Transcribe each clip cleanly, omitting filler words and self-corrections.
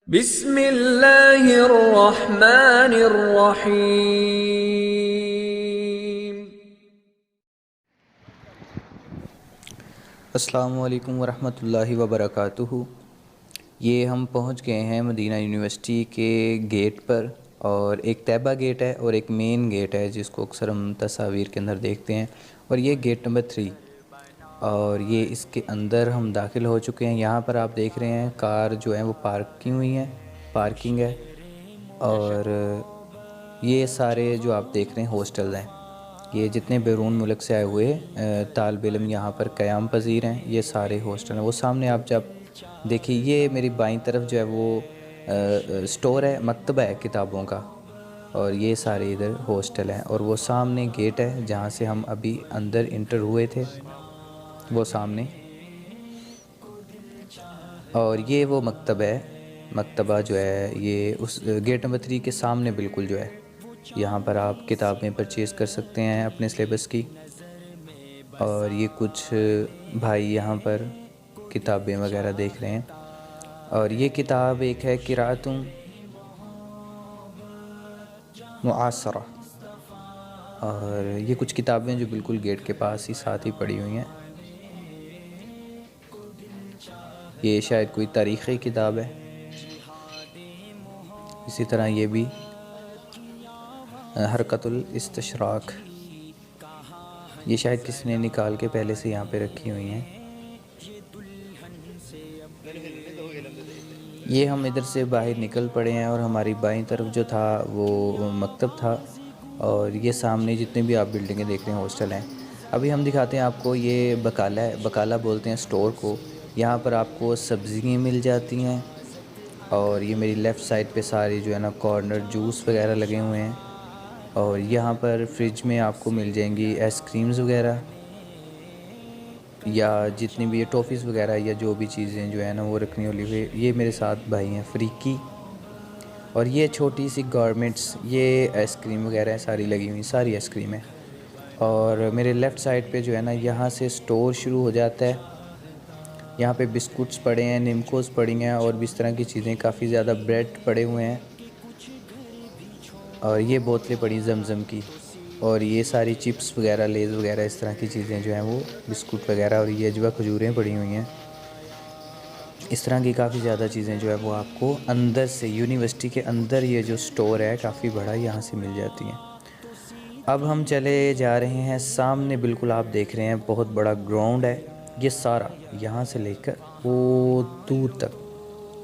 बिस्मिल्लाहिर्रहमानिर्रहीम। अस्सलामु अलैकुम वरहमतुल्लाहि वबरकातुहू। ये हम पहुंच गए हैं मदीना यूनिवर्सिटी के गेट पर, और एक तैयबा गेट है और एक मेन गेट है जिसको अक्सर हम तस्वीर के अंदर देखते हैं, और ये गेट नंबर 3। और ये इसके अंदर हम दाखिल हो चुके हैं। यहाँ पर आप देख रहे हैं कार जो है वो पार्किंग है। और ये सारे जो आप देख रहे हैं हॉस्टल हैं। ये जितने बैरून मुल्क से आए हुए तालिब इल्म यहाँ पर क़याम पज़ीर हैं, ये सारे हॉस्टल हैं। वो सामने आप जब देखिए, ये मेरी बाईं तरफ जो है वो स्टोर है, मकतबा है किताबों का, और ये सारे इधर हॉस्टल हैं। और वो सामने गेट है जहाँ से हम अभी अंदर इंटर हुए थे, वो सामने। और ये वो मकतबा जो है ये उस गेट नंबर 3 के सामने बिल्कुल जो है। यहाँ पर आप किताबें परचेज़ कर सकते हैं अपने सिलेबस की। और ये कुछ भाई यहाँ पर किताबें वगैरह देख रहे हैं। और ये किताब एक है क़िराअतुन मुआसरा। और ये कुछ किताबें जो बिल्कुल गेट के पास ही साथ ही पड़ी हुई हैं। ये शायद कोई तारीख़ी किताब है। इसी तरह ये भी हरकतुल इस्तशराक, ये शायद किसी ने निकाल के पहले से यहाँ पे रखी हुई हैं। ये हम इधर से बाहर निकल पड़े हैं और हमारी बाईं तरफ जो था वो मकतब था। और ये सामने जितने भी आप बिल्डिंगें देख रहे हैं हॉस्टल हैं। अभी हम दिखाते हैं आपको, ये बकाला है, बकाला बोलते हैं स्टोर को। यहाँ पर आपको सब्ज़ियाँ मिल जाती हैं। और ये मेरी लेफ़्ट साइड पे सारी जो है ना कॉर्नर जूस वगैरह लगे हुए हैं। और यहाँ पर फ्रिज में आपको मिल जाएंगी आइसक्रीम्स वगैरह, या जितनी भी ये टॉफ़ीज़ वगैरह या जो भी चीज़ें जो है ना वो रखनी वाली हुई। ये मेरे साथ भाई हैं फ़रीकी। और ये छोटी सी गारमेंट्स, ये आइसक्रीम वगैरह सारी लगी हुई, सारी आइसक्रीम है। और मेरे लेफ़्ट साइड पे जो है ना यहाँ से स्टोर शुरू हो जाता है। यहाँ पे बिस्कुट्स पड़े हैं, निमकोस पड़ी हैं, और भी इस तरह की चीज़ें, काफ़ी ज़्यादा ब्रेड पड़े हुए हैं। और ये बोतलें पड़ी ज़मज़म की। और ये सारी चिप्स वगैरह, लेज़ वगैरह, इस तरह की चीज़ें जो हैं वो, बिस्कुट वगैरह। और ये अजवा खजूरें पड़ी हुई हैं। इस तरह की काफ़ी ज़्यादा चीज़ें जो है वो आपको अंदर से, यूनिवर्सिटी के अंदर ये जो स्टोर है काफ़ी बड़ा, यहाँ से मिल जाती हैं। अब हम चले जा रहे हैं सामने, बिल्कुल आप देख रहे हैं बहुत बड़ा ग्राउंड है। ये सारा यहाँ से लेकर वो दूर तक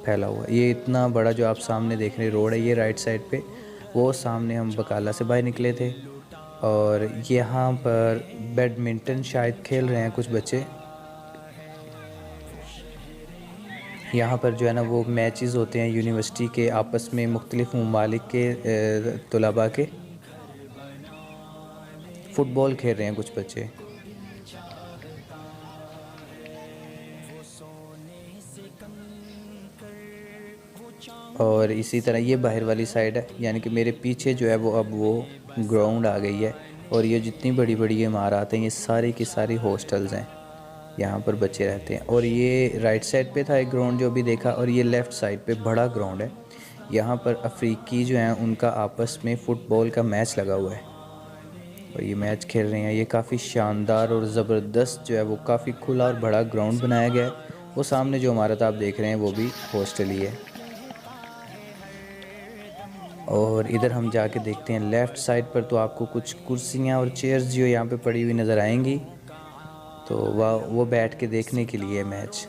फैला हुआ है। ये इतना बड़ा जो आप सामने देख रहे हैं रोड है, ये राइट साइड पे। वो सामने हम बकाला से बाहर निकले थे, और यहाँ पर बैडमिंटन शायद खेल रहे हैं कुछ बच्चे। यहाँ पर जो है ना वो मैचेस होते हैं यूनिवर्सिटी के आपस में, मुख्तलिफ़ ममालिक के तलबा के। फ़ुटबॉल खेल रहे हैं कुछ बच्चे। और इसी तरह ये बाहर वाली साइड है, यानी कि मेरे पीछे जो है वो अब वो ग्राउंड आ गई है। और ये जितनी बड़ी बड़ी इमारत हैं, ये सारी की सारी हॉस्टल्स हैं, यहाँ पर बच्चे रहते हैं। और ये राइट साइड पे था एक ग्राउंड जो भी देखा, और ये लेफ़्ट साइड पे बड़ा ग्राउंड है। यहाँ पर अफ्रीकी जो हैं उनका आपस में फ़ुटबॉल का मैच लगा हुआ है, और ये मैच खेल रहे हैं। ये काफ़ी शानदार और ज़बरदस्त जो है वो काफ़ी खुला और बड़ा ग्राउंड बनाया गया है। वो सामने जो इमारत आप देख रहे हैं वो भी हॉस्टल ही है। और इधर हम जाके देखते हैं लेफ़्ट साइड पर, तो आपको कुछ कुर्सियाँ और चेयर्स जो यहाँ पे पड़ी हुई नज़र आएंगी, तो वो बैठ के देखने के लिए मैच।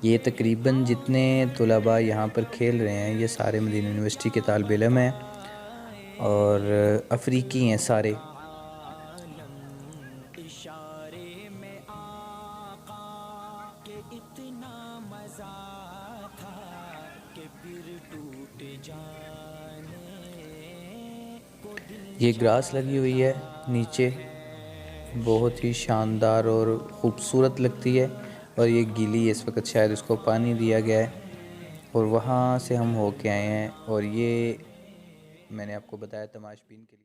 ये तकरीबन जितने तलबा यहाँ पर खेल रहे हैं ये सारे मदीना यूनिवर्सिटी के तालिब इल्म हैं, और अफ्रीकी हैं सारे। ये ग्रास लगी हुई है नीचे, बहुत ही शानदार और ख़ूबसूरत लगती है। और ये गीली है इस वक्त, शायद उसको पानी दिया गया है। और वहाँ से हम होके आए हैं, और ये मैंने आपको बताया तमाशबीन के लिए।